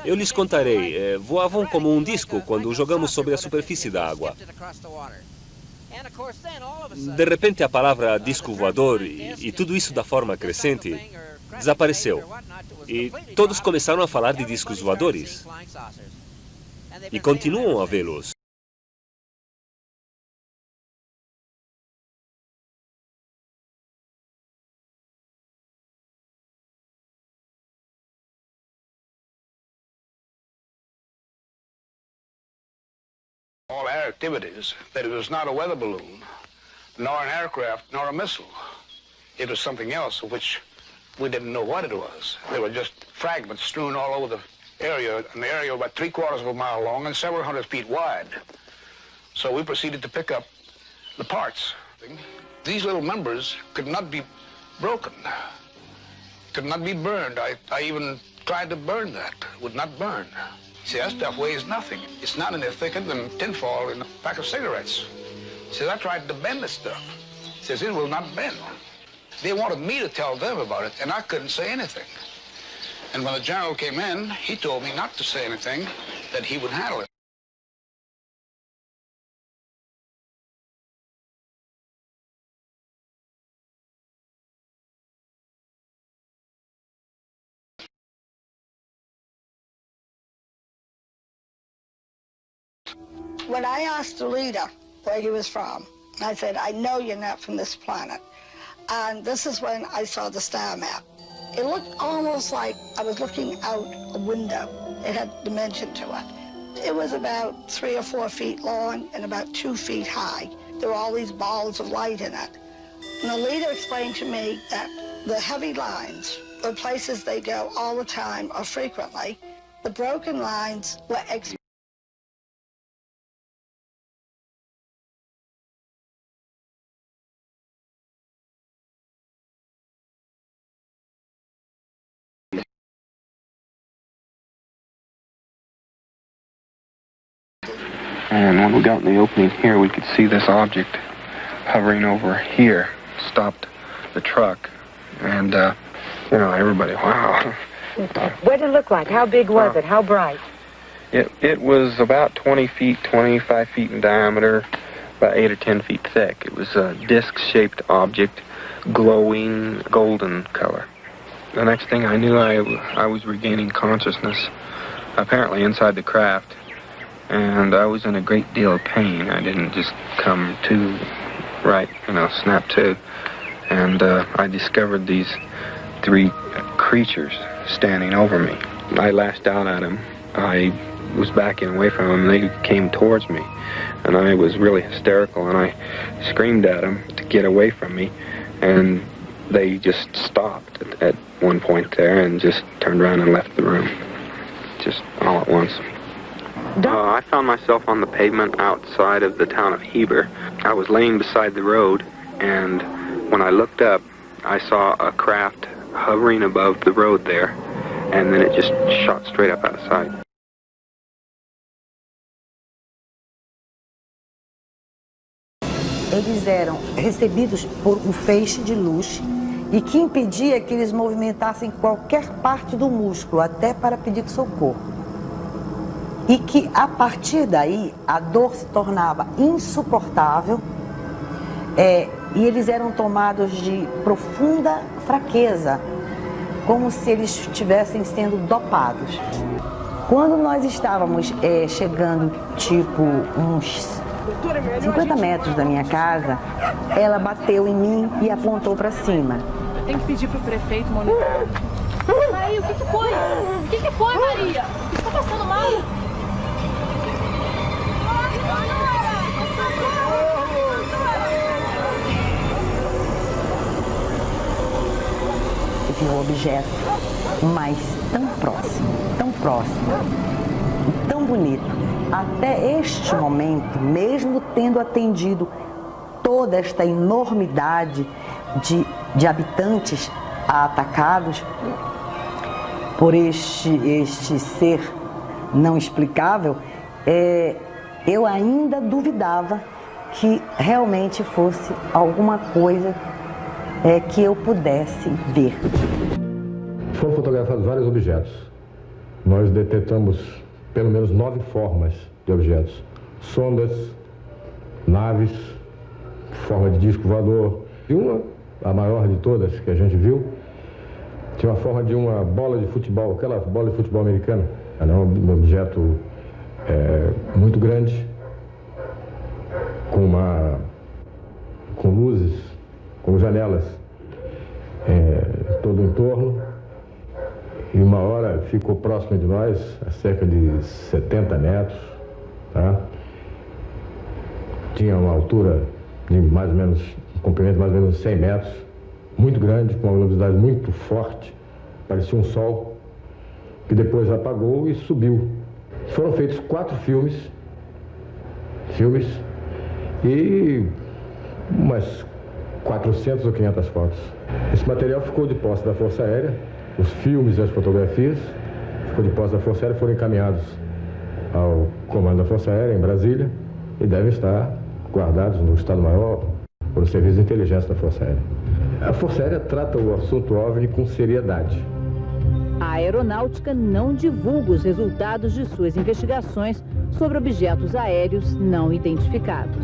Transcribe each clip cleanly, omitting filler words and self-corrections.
Eu lhes contarei. Voavam como um disco quando jogamos sobre a superfície da água. De repente, a palavra disco voador e tudo isso da forma crescente desapareceu. E todos começaram a falar de discos voadores. E continuam a vê-los. All our activities, that it was not a weather balloon, nor an aircraft, nor a missile. It was something else of which we didn't know what it was. There were just fragments strewn all over the area, an area about 3/4 of a mile long and several hundred feet wide. So we proceeded to pick up the parts. These little members could not be broken, could not be burned. I even tried to burn that, would not burn. See, that stuff weighs nothing. It's not any thicker than tinfoil in a pack of cigarettes. See, I tried to bend this stuff. Says it will not bend. They wanted me to tell them about it, and I couldn't say anything. And when the general came in, he told me not to say anything, that he would handle it. When I asked the leader where he was from, I said, I know you're not from this planet. And this is when I saw the star map. It looked almost like I was looking out a window. It had dimension to it. It was about 3 or 4 feet long and about 2 feet high. There were all these balls of light in it. And the leader explained to me that the heavy lines were places they go all the time or frequently. The broken lines were And when we got in the opening here, we could see this object hovering over here, stopped the truck, and, you know, everybody, wow. What did it look like? How big was it? How bright? It was about 20 feet, 25 feet in diameter, about 8 or 10 feet thick. It was a disc-shaped object, glowing golden color. The next thing I knew, I was regaining consciousness, apparently inside the craft. And I was in a great deal of pain. I didn't just come to right, you know, snap to. And I discovered these 3 creatures standing over me. I lashed out at them. I was backing away from them. They came towards me. And I was really hysterical. And I screamed at them to get away from me. And they just stopped at one point there and just turned around and left the room. Just all at once. I found myself on the pavement outside of the town of Heber. I was laying beside the road, and when I looked up, I saw a craft hovering above the road there, and then it just shot straight up out of sight. Eles eram recebidos por um feixe de luz e que impedia que eles movimentassem qualquer parte do músculo, até para pedir socorro. E que, a partir daí, a dor se tornava insuportável e eles eram tomados de profunda fraqueza, como se eles estivessem sendo dopados. Quando nós estávamos chegando, tipo, uns 50 metros da minha casa, ela bateu em mim e apontou para cima. Eu tenho que pedir para o prefeito monitorar. Maria, o que foi? O que foi, Maria? Você está passando mal? Eu vi um objeto, mas tão próximo, e tão bonito. Até este momento, mesmo tendo atendido toda esta enormidade de habitantes atacados por este ser não explicável, eu ainda duvidava que realmente fosse alguma coisa que eu pudesse ver. Foram fotografados vários objetos. nós detectamos pelo menos 9 formas de objetos. Sondas, naves, forma de disco voador. E uma, a maior de todas que a gente viu, tinha uma forma de uma bola de futebol, aquela bola de futebol americana. Era um objeto muito grande, com luzes, com janelas todo o entorno. E uma hora ficou próximo de nós, a cerca de 70 metros, tá? Tinha uma altura de mais ou menos, um comprimento de mais ou menos 100 metros, muito grande, com uma luminosidade muito forte, parecia um sol, que depois apagou e subiu. Foram feitos 4 filmes e umas 400 ou 500 fotos. Esse material ficou de posse da Força Aérea, os filmes e as fotografias ficou de posse da Força Aérea, foram encaminhados ao comando da Força Aérea em Brasília e devem estar guardados no Estado-Maior pelo Serviço de Inteligência da Força Aérea. A Força Aérea trata o assunto OVNI com seriedade. A aeronáutica não divulga os resultados de suas investigações sobre objetos aéreos não identificados.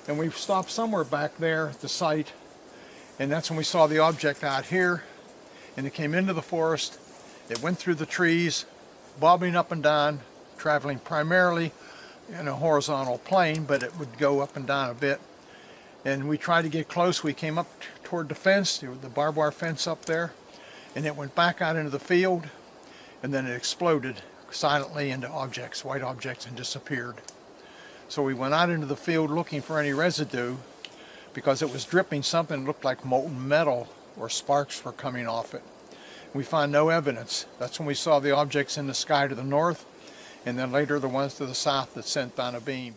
And we stopped somewhere back there at the site, and that's when we saw the object out here, and it came into the forest. It went through the trees, bobbing up and down, traveling primarily in a horizontal plane, but it would go up and down a bit. And we tried to get close. We came up toward the fence, the barbed wire fence up there, and it went back out into the field, and then it exploded silently into objects, white objects, and disappeared. So we went out into the field looking for any residue because it was dripping something that looked like molten metal or sparks were coming off it. We found no evidence. That's when we saw the objects in the sky to the north, and then later the ones to the south that sent down a beam.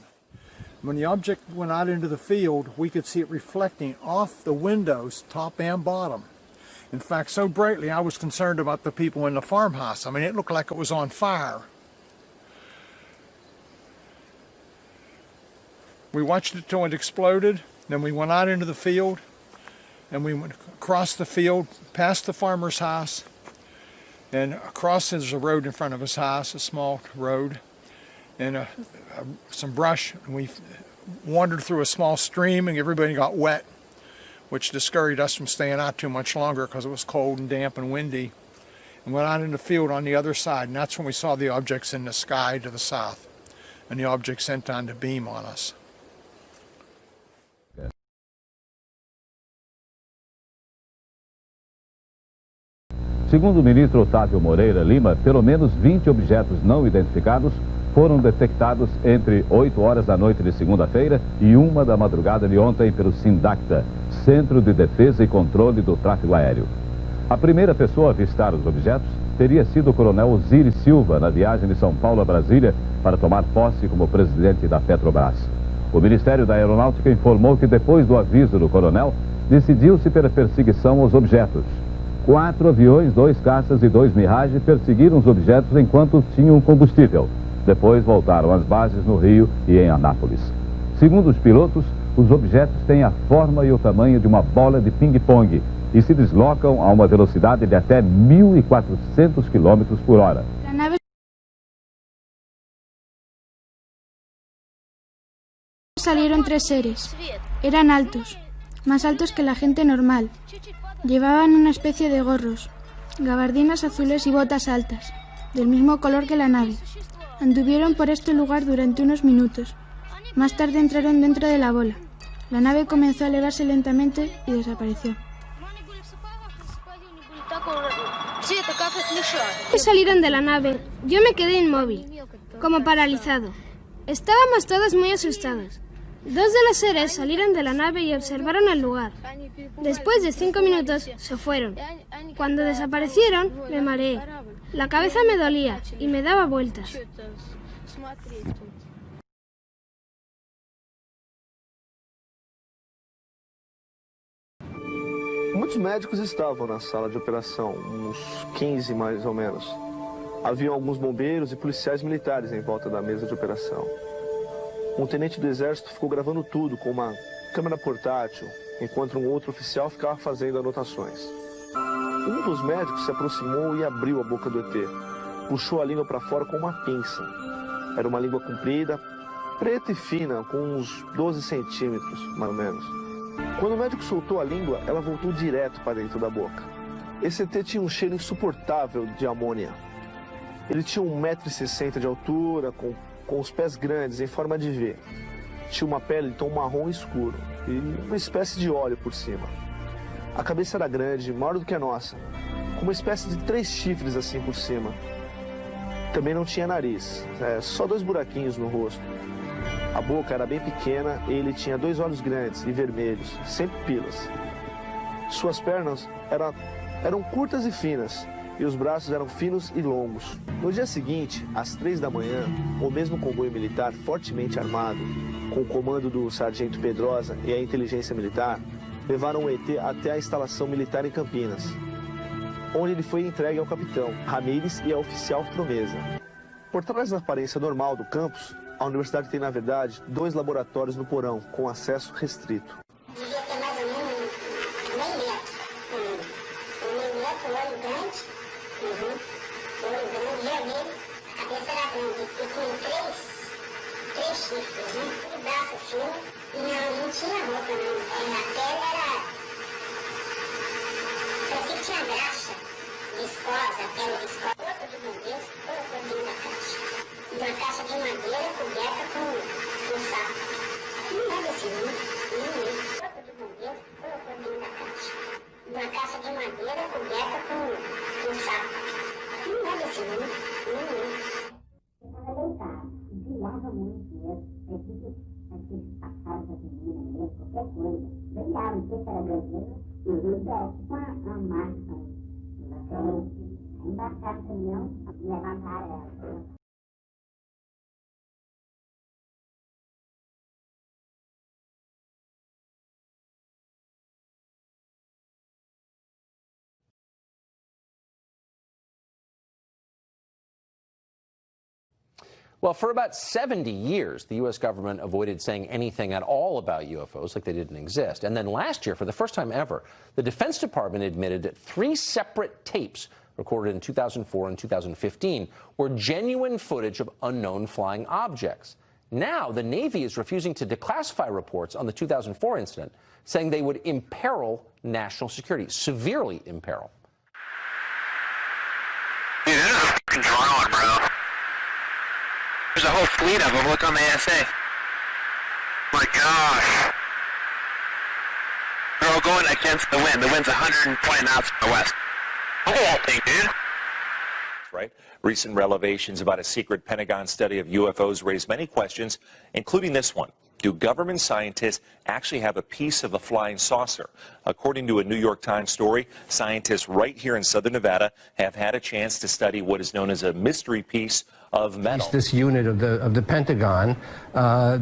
When the object went out into the field, we could see it reflecting off the windows, top and bottom. In fact, so brightly I was concerned about the people in the farmhouse. I mean, it looked like it was on fire. We watched it till it exploded, then we went out into the field, and we went across the field, past the farmer's house, and across there's a road in front of his house, a small road, and some brush. And we wandered through a small stream, and everybody got wet, which discouraged us from staying out too much longer because it was cold and damp and windy. And went out in the field on the other side, and that's when we saw the objects in the sky to the south, and the object sent down to beam on us. Segundo o ministro Otávio Moreira Lima, pelo menos 20 objetos não identificados foram detectados entre 8 horas da noite de segunda-feira e 1 da madrugada de ontem pelo SINDACTA, Centro de Defesa e Controle do Tráfego Aéreo. A primeira pessoa a avistar os objetos teria sido o coronel Osiris Silva, na viagem de São Paulo a Brasília para tomar posse como presidente da Petrobras. O Ministério da Aeronáutica informou que depois do aviso do coronel, decidiu-se pela perseguição aos objetos. 4 aviões, 2 caças e 2 Mirage perseguiram os objetos enquanto tinham combustível. Depois voltaram às bases no Rio e em Anápolis. Segundo os pilotos, os objetos têm a forma e o tamanho de uma bola de ping-pong e se deslocam a uma velocidade de até 1.400 km por hora. Salieron 3 seres. Eran altos, más altos que la gente normal. Llevaban una especie de gorros, gabardinas azules y botas altas, del mismo color que la nave. Anduvieron por este lugar durante unos minutos. Más tarde entraron dentro de la bola. La nave comenzó a elevarse lentamente y desapareció. Salieron de la nave. Yo me quedé inmóvil, como paralizado. Estábamos todos muy asustados. 2 de los seres salieron de la nave y observaron el lugar. Después de 5 minutos se fueron. Cuando desaparecieron me mareé. La cabeza me dolía y me daba vueltas. Muitos médicos estavam na sala de operação, uns 15 mais ou menos. Haviam alguns bombeiros e policiais militares em volta da mesa de operação. Um tenente do exército ficou gravando tudo com uma câmera portátil, enquanto um outro oficial ficava fazendo anotações. Um dos médicos se aproximou e abriu a boca do ET. Puxou a língua para fora com uma pinça. Era uma língua comprida, preta e fina, com uns 12 centímetros, mais ou menos. Quando o médico soltou a língua, ela voltou direto para dentro da boca. Esse ET tinha um cheiro insuportável de amônia. Ele tinha 1,60 m de altura, com os pés grandes, em forma de V. Tinha uma pele de tom marrom escuro e uma espécie de óleo por cima. A cabeça era grande, maior do que a nossa, com uma espécie de 3 chifres assim por cima. Também não tinha nariz, só 2 buraquinhos no rosto. A boca era bem pequena e ele tinha 2 olhos grandes e vermelhos, sem pupilas. Suas pernas eram curtas e finas, e os braços eram finos e longos. No dia seguinte, às 3 da manhã, o mesmo comboio militar fortemente armado, com o comando do sargento Pedrosa e a inteligência militar, levaram o ET até a instalação militar em Campinas, onde ele foi entregue ao capitão Ramírez e ao oficial Fromeza. Por trás da aparência normal do campus, a universidade tem, na verdade, 2 laboratórios no porão, com acesso restrito. Devia ter mais ou menos meio metro. Meio metro, olho grande. Olho grande, vermelho. A cabeça era grande. E com 3 chifres, E braço fino. E não tinha roupa, não. A pele era... parecia que tinha graxa. Viscosa, pele viscosa. O corpo de bombeiros colocou dentro da caixa. Uma caixa de madeira coberta com saco. Não é desse mundo, não é. O corpo de bombeiro colocou dentro da caixa. Uma caixa de madeira coberta com saco. Não é desse mundo, não é. Eu estava deitado, brilhava muito mesmo. Aqueles passados da menina mesmo, qualquer coisa. Brilhava, não sei se era brasileiro. Com a marca na frente. Aí embarcaram o caminhão e levantaram ela. Well, for about 70 years, the U.S. government avoided saying anything at all about UFOs, like they didn't exist. And then last year, for the first time ever, the Defense Department admitted that 3 separate tapes recorded in 2004 and 2015 were genuine footage of unknown flying objects. Now, the Navy is refusing to declassify reports on the 2004 incident, saying they would imperil national security, severely imperil. Dude, there's a fucking drone, bro. There's a whole fleet of them. Look on the ASA. My gosh. They're all going against the wind. The wind's 120 knots from the west. Look at that thing, dude. Right? Recent revelations about a secret Pentagon study of UFOs raise many questions, including this one. Do government scientists actually have a piece of a flying saucer? According to a New York Times story, scientists right here in southern Nevada have had a chance to study what is known as a mystery piece of metal. This unit of the Pentagon,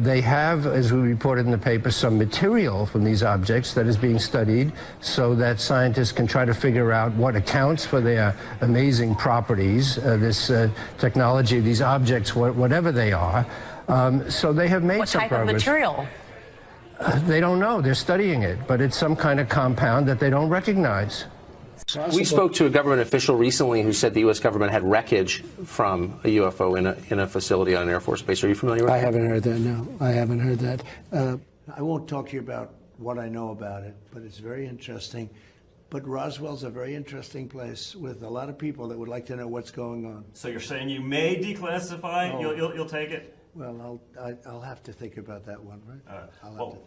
they have, as we reported in the paper, some material from these objects that is being studied so that scientists can try to figure out what accounts for their amazing properties, this technology, these objects, whatever they are. So they have made some progress. What type of material? They don't know. They're studying it, but it's some kind of compound that they don't recognize. We spoke to a government official recently who said the U.S. government had wreckage from a UFO in a facility on an Air Force base. Are you familiar with that? I haven't heard that, no. I haven't heard that. I won't talk to you about what I know about it, but it's very interesting. But Roswell's a very interesting place with a lot of people that would like to know what's going on. So you're saying you may declassify? Oh. You'll take it? Well, I'll have to think about that one, right? Well,